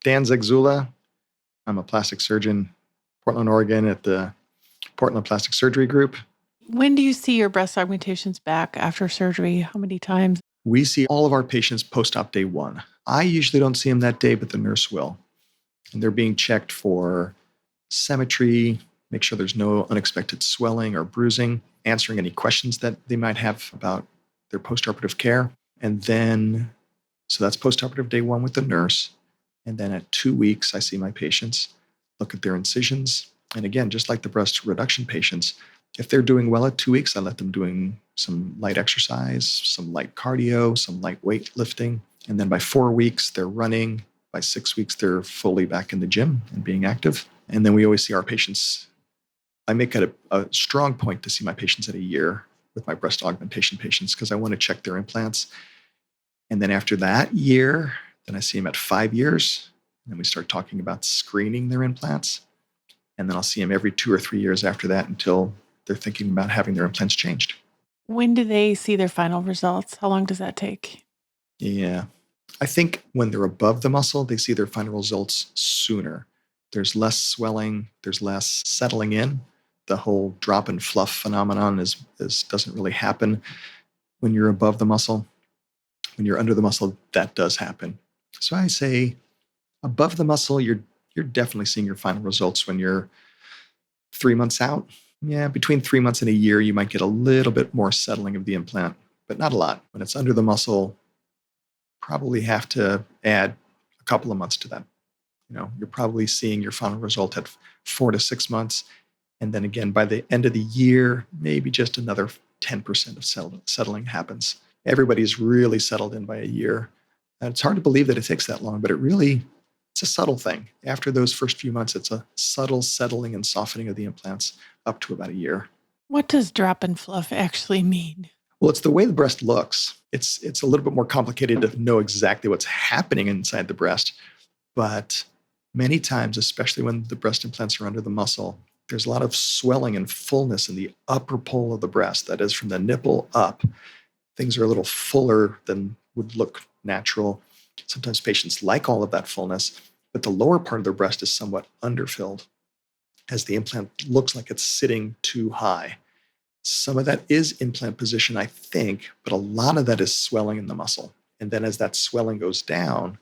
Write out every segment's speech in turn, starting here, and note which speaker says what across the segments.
Speaker 1: Dan Zegzula. I'm a plastic surgeon, Portland, Oregon, at the Portland Plastic Surgery Group.
Speaker 2: When do you see your breast augmentations back after surgery? How many times?
Speaker 1: We see all of our patients post-op day 1. I usually don't see them that day, but the nurse will. And they're being checked for symmetry, make sure there's no unexpected swelling or bruising, answering any questions that they might have about their postoperative care. And then, so that's postoperative day 1 with the nurse. And then at 2 weeks, I see my patients, look at their incisions. And again, just like the breast reduction patients, if they're doing well at 2 weeks, I let them doing some light exercise, some light cardio, some light weight lifting. And then by 4 weeks, they're running. By 6 weeks, they're fully back in the gym and being active. And then we always see our patients. I make it a strong point to see my patients at a year with my breast augmentation patients because I want to check their implants. And then after that year, then I see them at 5 years. And then we start talking about screening their implants. And then I'll see them every 2 or 3 years after that until they're thinking about having their implants changed.
Speaker 2: When do they see their final results? How long does that take?
Speaker 1: Yeah. I think when they're above the muscle, they see their final results sooner. There's less swelling, there's less settling in. The whole drop and fluff phenomenon doesn't really happen when you're above the muscle. When you're under the muscle, that does happen. So I say above the muscle, you're definitely seeing your final results when you're 3 months out. Yeah, between 3 months and a year, you might get a little bit more settling of the implant, but not a lot. When it's under the muscle, probably have to add a couple of months to that. You're probably seeing your final result at 4 to 6 months. And then again, by the end of the year, maybe just another 10% of settling happens. Everybody's really settled in by a year. And it's hard to believe that it takes that long, but it's a subtle thing. After those first few months, it's a subtle settling and softening of the implants up to about a year.
Speaker 2: What does drop and fluff actually mean?
Speaker 1: Well, it's the way the breast looks. It's a little bit more complicated to know exactly what's happening inside the breast. But many times, especially when the breast implants are under the muscle, there's a lot of swelling and fullness in the upper pole of the breast. That is from the nipple up. Things are a little fuller than would look natural. Sometimes patients like all of that fullness, but the lower part of their breast is somewhat underfilled as the implant looks like it's sitting too high. Some of that is implant position, I think, but a lot of that is swelling in the muscle. And then as that swelling goes down,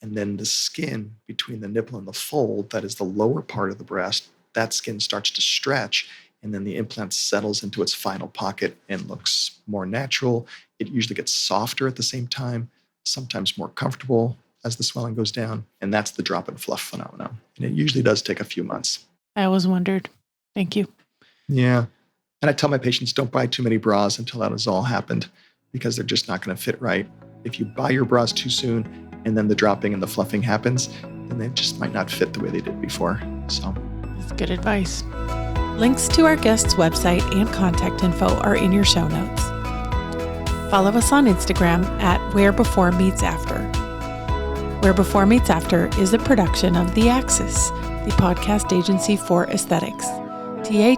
Speaker 1: and then the skin between the nipple and the fold, that is the lower part of the breast, that skin starts to stretch, and then the implant settles into its final pocket and looks more natural. It usually gets softer at the same time, sometimes more comfortable as the swelling goes down. And that's the drop and fluff phenomenon. And it usually does take a few months.
Speaker 2: I always wondered. Thank you.
Speaker 1: Yeah. And I tell my patients, don't buy too many bras until that has all happened because they're just not going to fit right. If you buy your bras too soon and then the dropping and the fluffing happens, then they just might not fit the way they did before. So
Speaker 2: that's good advice. Links to our guest's website and contact info are in your show notes. Follow us on Instagram at Where Before Meets After. Where Before Meets After is a production of The Axis, the podcast agency for aesthetics. THEAXIS.io.